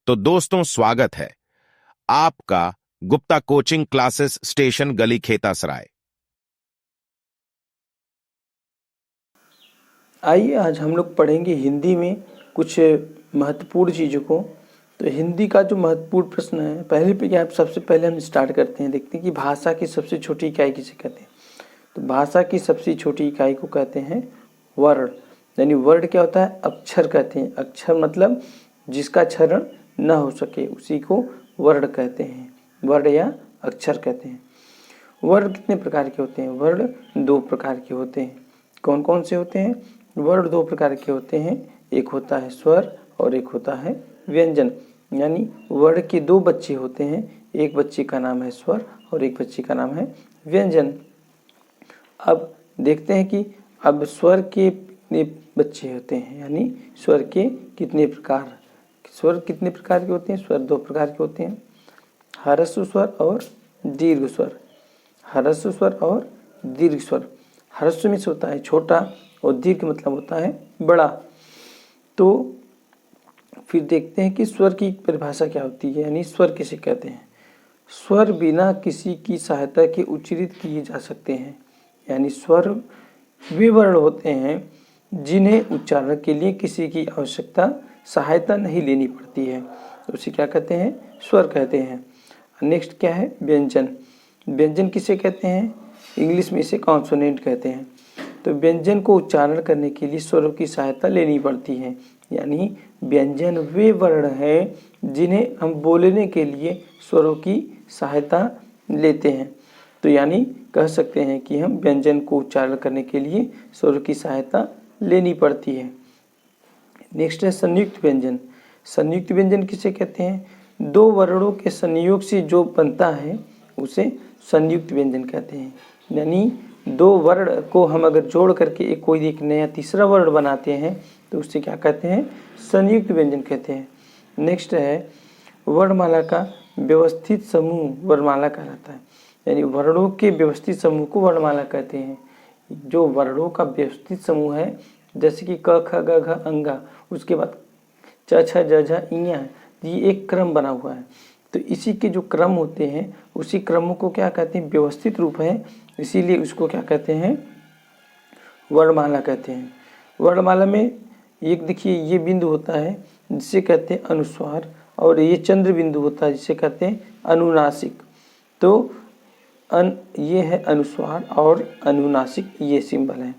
तो दोस्तों, स्वागत है आपका गुप्ता कोचिंग क्लासेस स्टेशन गली खेतासराय। आइए आज हम लोग पढ़ेंगे हिंदी में कुछ महत्वपूर्ण चीज़ों को। तो हिंदी का जो महत्वपूर्ण प्रश्न है, पहले पे क्या है, सबसे पहले हम स्टार्ट करते हैं, देखते हैं कि भाषा की सबसे छोटी इकाई किसे कहते हैं। तो भाषा की सबसे छोटी इकाई को कहते हैं वर्ण। यानी वर्ड क्या होता है, अक्षर कहते हैं। अक्षर मतलब जिसका क्षरण न हो सके उसी को वर्ण कहते हैं, वर्ण या अक्षर कहते हैं। वर्ण कितने प्रकार के होते हैं? वर्ण दो प्रकार के होते हैं। कौन कौन से होते हैं? वर्ण दो प्रकार के होते हैं, एक होता है स्वर और एक होता है व्यंजन। यानी वर्ण के दो बच्चे होते हैं, एक बच्चे का नाम है स्वर और एक बच्चे का नाम है व्यंजन। अब देखते हैं कि अब स्वर के कितने बच्चे होते हैं, यानी स्वर के कितने प्रकार। स्वर कितने प्रकार के होते हैं? स्वर दो प्रकार के होते हैं, ह्रस्व स्वर और दीर्घ स्वर। ह्रस्व स्वर और दीर्घ स्वर। ह्रस्व में से होता है छोटा और दीर्घ मतलब होता है बड़ा। तो फिर देखते हैं कि स्वर की परिभाषा क्या होती है, यानी स्वर किसे कहते हैं। स्वर बिना किसी की सहायता के उच्चारित किए जा सकते हैं। यानी स्वर वे वर्ण होते हैं जिन्हें उच्चारण के लिए किसी की आवश्यकता सहायता नहीं लेनी पड़ती है, उसे क्या कहते हैं? स्वर कहते हैं। नेक्स्ट क्या है? व्यंजन। व्यंजन किसे कहते हैं? इंग्लिश में इसे कॉन्सोनेंट कहते हैं। तो व्यंजन को उच्चारण करने के लिए स्वरों की सहायता लेनी पड़ती है। यानी व्यंजन वे वर्ण हैं जिन्हें हम बोलने के लिए स्वरों की सहायता लेते हैं। तो यानी कह सकते हैं कि हम व्यंजन को उच्चारण करने के लिए स्वरों की सहायता लेनी पड़ती है। नेक्स्ट है संयुक्त व्यंजन। संयुक्त व्यंजन किसे कहते हैं? दो वर्णों के संयोग से जो बनता है उसे संयुक्त व्यंजन कहते हैं। यानी दो वर्ण को हम अगर जोड़ करके एक नया तीसरा वर्ण बनाते हैं तो उससे क्या कहते हैं? संयुक्त व्यंजन कहते हैं। नेक्स्ट है वर्णमाला का व्यवस्थित समूह वर्णमाला कहलाता है। यानी वर्णों के व्यवस्थित समूह को वर्णमाला कहते हैं। जो वर्णों का व्यवस्थित समूह है, जैसे कि क ख ग घ अंगा, उसके बाद च छ ज झ इया, ये एक क्रम बना हुआ है। तो इसी के जो क्रम होते हैं उसी क्रमों को क्या कहते हैं? व्यवस्थित रूप है, इसीलिए उसको क्या कहते हैं? वर्णमाला कहते हैं। वर्णमाला में एक देखिए ये बिंदु होता है जिसे कहते हैं अनुस्वार, और ये चंद्र बिंदु होता है जिसे कहते हैं अनुनासिक। तो ये है अनुस्वार और अनुनासिक, ये सिंबल है।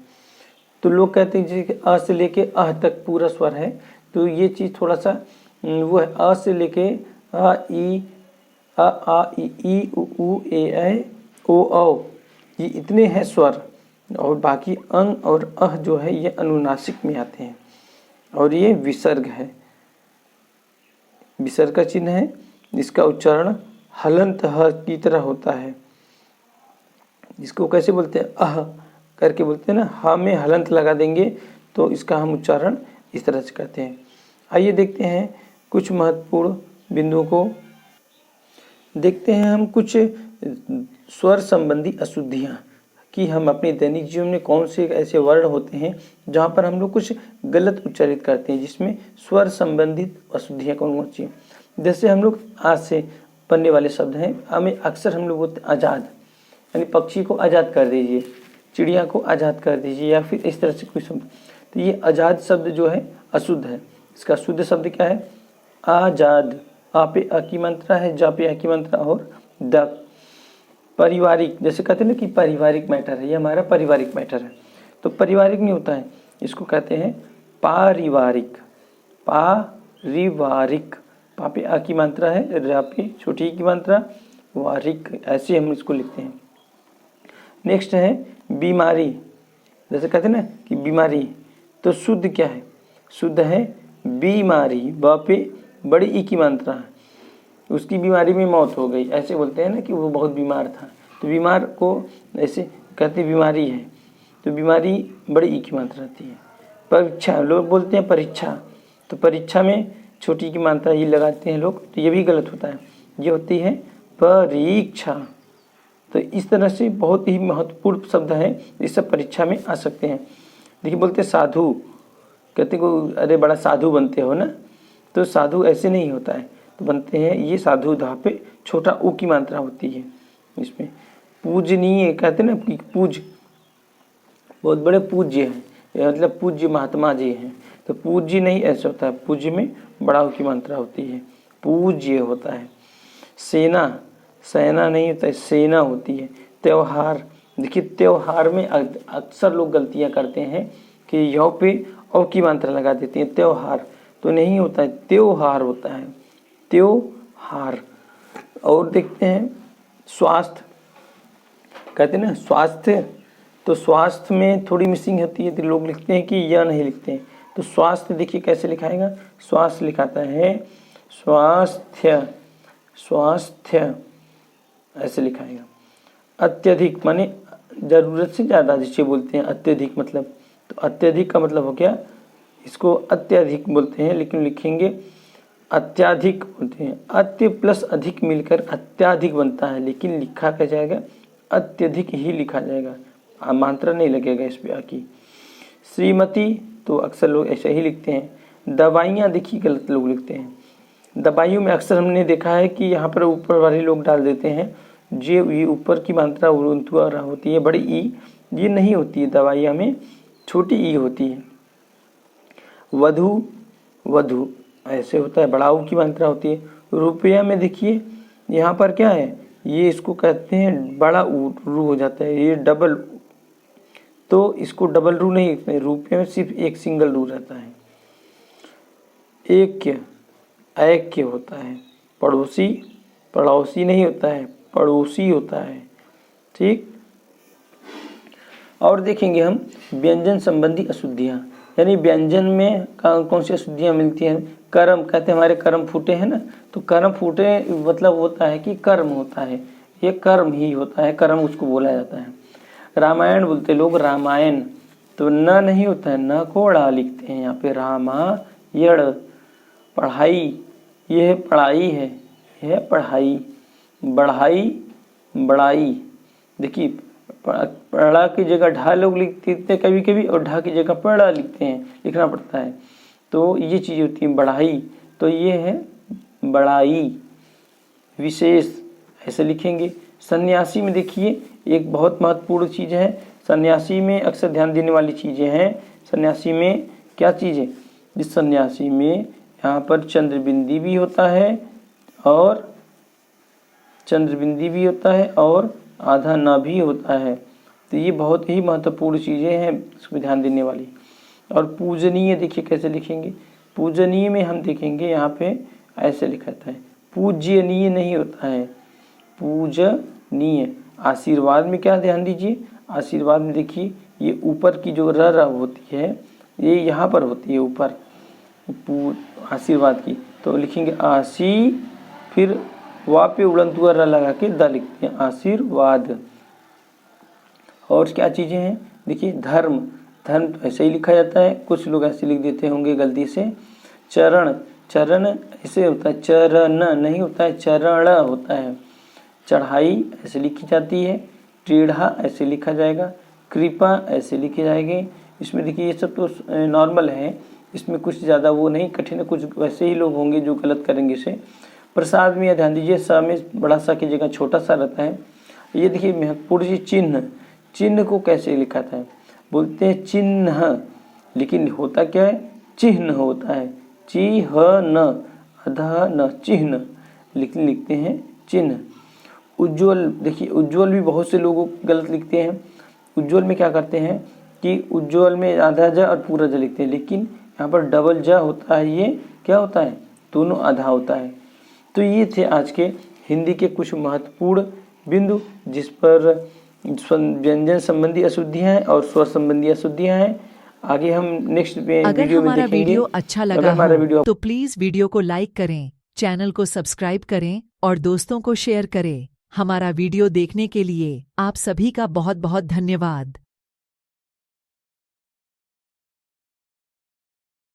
तो लोग कहते हैं जैसे अ से लेके अह तक पूरा स्वर है, तो ये चीज़ थोड़ा सा वो है। अ से लेके अ ई आ ई उ ए ऐ ओ औ, ये इतने हैं स्वर, और बाकी अंग और अह जो है ये अनुनासिक में आते हैं। और ये विसर्ग है, विसर्ग का चिन्ह है, जिसका उच्चारण हलंत ह की तरह होता है। इसको कैसे बोलते हैं? अह करके बोलते हैं ना, ह में हलंत लगा देंगे तो इसका हम उच्चारण इस तरह से करते हैं। आइए देखते हैं कुछ महत्वपूर्ण बिंदुओं को। देखते हैं हम कुछ स्वर संबंधी अशुद्धियाँ, कि हम अपने दैनिक जीवन में कौन से ऐसे वर्ण होते हैं जहाँ पर हम लोग कुछ गलत उच्चारित करते हैं, जिसमें स्वर संबंधित अशुद्धियाँ कौन कौन सी हैं। जैसे हम लोग आज से बनने वाले शब्द हैं, हमें अक्सर हम लोग बोलते हैं आज़ाद, यानी पक्षी को आज़ाद कर दीजिए, चिड़िया को आज़ाद कर दीजिए, या फिर इस तरह से कोई शब्द। तो ये आज़ाद शब्द जो है अशुद्ध है। इसका शुद्ध शब्द क्या है? आज़ाद। आ पे अ की मात्रा है, जा पे अ की मात्रा और द। पारिवारिक, जैसे कहते हैं ना कि पारिवारिक मैटर है, ये हमारा पारिवारिक मैटर है, तो पारिवारिक नहीं होता है, इसको कहते हैं पारिवारिक। पारिवारिक, पा पे आ की मात्रा है, रा पे छोटी की मात्रा, वारिक, ऐसे हम इसको लिखते हैं। नेक्स्ट है बीमारी। जैसे कहते हैं ना कि बीमारी, तो शुद्ध क्या है? शुद्ध है बीमारी, ब पे बड़ी ई की मात्रा है, उसकी बीमारी में मौत हो गई, ऐसे बोलते हैं ना कि वो बहुत बीमार था, तो बीमार को ऐसे कहते हैं बीमारी है, तो बीमारी बड़ी ई की मात्रा रहती है। परीक्षा, लोग बोलते हैं परीक्षा, तो परीक्षा में छोटी की मात्रा ये लगाते हैं लोग, तो ये भी गलत होता है, ये होती है परीक्षा। तो इस तरह से बहुत ही महत्वपूर्ण शब्द हैं, ये सब परीक्षा में आ सकते हैं। देखिए बोलते हैं साधु, कहते को अरे बड़ा साधु बनते हो ना, तो साधु ऐसे नहीं होता है, तो बनते हैं ये साधु धा पे छोटा ऊ की मात्रा होती है इसमें। पूजनीय कहते हैं ना कि पूज बहुत बड़े पूज्य हैं, मतलब पूज्य महात्मा जी हैं, तो पूज्य नहीं ऐसा होता है, पूज्य में बड़ा ऊ की मात्रा होती है, पूज्य होता है। सेना, सेना नहीं होता है, सेना होती है। त्योहार, देखिए त्योहार में अक्सर लोग गलतियां करते हैं कि यौ पे औ की मात्रा लगा देते हैं, त्योहार तो नहीं होता है, त्योहार होता है, त्योहार। और देखते हैं स्वास्थ्य, कहते हैं ना स्वास्थ्य, तो स्वास्थ्य में थोड़ी मिसिंग होती है, तो लोग लिखते हैं कि यह नहीं लिखते हैं, तो स्वास्थ्य देखिए कैसे लिखाएगा, स्वास्थ्य लिखाता है स्वास्थ्य, स्वास्थ्य ऐसे लिखाएगा। अत्यधिक माने जरूरत से ज़्यादा जिसे बोलते हैं अत्यधिक, मतलब तो अत्यधिक का मतलब हो गया, इसको अत्यधिक बोलते हैं, लेकिन लिखेंगे अत्याधिक बोलते हैं। अत्य प्लस अधिक मिलकर अत्याधिक बनता है, लेकिन लिखा क्या जाएगा, अत्यधिक ही लिखा जाएगा, मात्रा नहीं लगेगा इस पे आकी। श्रीमती तो अक्सर लोग ऐसे ही लिखते हैं। दवाइयाँ देखिए गलत लोग लिखते हैं, दवाइयों में अक्सर हमने देखा है कि यहाँ पर ऊपर वाले लोग डाल देते हैं, ये ऊपर की मात्रा होती है बड़ी ई, ये नहीं होती है, दवाइयाँ में छोटी ई होती है। वधु, वधु ऐसे होता है, बड़ा ऊ की मात्रा होती है। रुपया में देखिए यहाँ पर क्या है, ये इसको कहते हैं बड़ा ऊ, रू हो जाता है, ये डबल, तो इसको डबल रू नहीं लिखते, रुपये में सिर्फ एक सिंगल रू रहता है। ऐक्य, ऐक्य होता है। पड़ोसी, पड़ोसी नहीं होता है, पड़ोसी होता है, ठीक। और देखेंगे हम व्यंजन संबंधी अशुद्धियाँ, यानी व्यंजन में कौन सी अशुद्धियाँ मिलती हैं। कर्म, कहते हैं हमारे कर्म फूटे हैं ना, तो कर्म फूटे मतलब होता है कि कर्म होता है, ये कर्म ही होता है, कर्म उसको बोला जाता है। रामायण बोलते लोग, रामायण तो न नहीं होता है, न को ड़ा लिखते हैं यहाँ पे, रामायण। पढ़ाई, यह पढ़ाई है, यह पढ़ाई। बढ़ाई, बड़ाई, देखिए पढ़ा की जगह ढा लोग लिखते हैं कभी कभी, और ढा की जगह पढ़ा लिखते हैं, लिखना पड़ता है, तो ये चीज़ होती है बढ़ाई, तो ये है बड़ाई। विशेष ऐसे लिखेंगे। सन्यासी में देखिए एक बहुत महत्वपूर्ण चीज़ है, सन्यासी में अक्सर ध्यान देने वाली चीज़ें हैं। सन्यासी में क्या चीज़ है, जिस सन्यासी में यहाँ पर चंद्रबिंदी भी होता है, और चंद्रबिंदी भी होता है, और आधा ना भी होता है, तो ये बहुत ही महत्वपूर्ण चीज़ें हैं इसमें ध्यान देने वाली। और पूजनीय देखिए कैसे लिखेंगे, पूजनीय में हम देखेंगे यहाँ पे ऐसे लिखा था है, पूज्यनीय नहीं होता है, पूजनीय। आशीर्वाद में क्या ध्यान दीजिए, आशीर्वाद में देखिए ये ऊपर की जो र होती है, ये यहाँ पर होती है ऊपर आशीर्वाद की, तो लिखेंगे आशी, फिर वा पे उड़ंत हुआ र लगा के द लिखते हैं, आशीर्वाद। और क्या चीज़ें हैं देखिए, धर्म, धर्म तो ऐसे ही लिखा जाता है, कुछ लोग ऐसे लिख देते होंगे गलती से। चरण, चरण ऐसे होता है, चरण नहीं होता है, चरण होता है। चढ़ाई ऐसे लिखी जाती है, टेढ़ा ऐसे लिखा जाएगा, कृपा ऐसे लिखी जाएगी। इसमें देखिए ये सब तो नॉर्मल है, इसमें कुछ ज़्यादा वो नहीं कठिन है, कुछ वैसे ही लोग होंगे जो गलत करेंगे इसे। प्रसाद में ध्यान दीजिए, स में बड़ा सा की जगह छोटा सा रहता है। ये देखिए महत्वपूर्ण चीज चिन्ह, चिन्ह को कैसे लिखा था, बोलते हैं चिन्ह, लेकिन होता क्या है, चिन्ह होता है, चिह्न, अधः न, चिन्ह लिखते हैं चिन्ह। उज्ज्वल, देखिए उज्ज्वल भी बहुत से लोग गलत लिखते हैं। उज्ज्वल में क्या करते हैं कि उज्ज्वल में आधा ज और पूरा ज लिखते हैं, लेकिन यहाँ पर डबल ज होता है, ये क्या होता है, दोनों आधा होता है। तो ये थे आज के हिंदी के कुछ महत्वपूर्ण बिंदु, जिस पर व्यंजन संबंधी अशुद्धियाँ हैं और स्वर संबंधी अशुद्धियाँ हैं। आगे हम नेक्स्ट वीडियो में देखेंगे। वीडियो अच्छा लगा हो तो प्लीज वीडियो को लाइक करें, चैनल को सब्सक्राइब करें और दोस्तों को शेयर करें। हमारा वीडियो देखने के लिए आप सभी का बहुत बहुत धन्यवाद।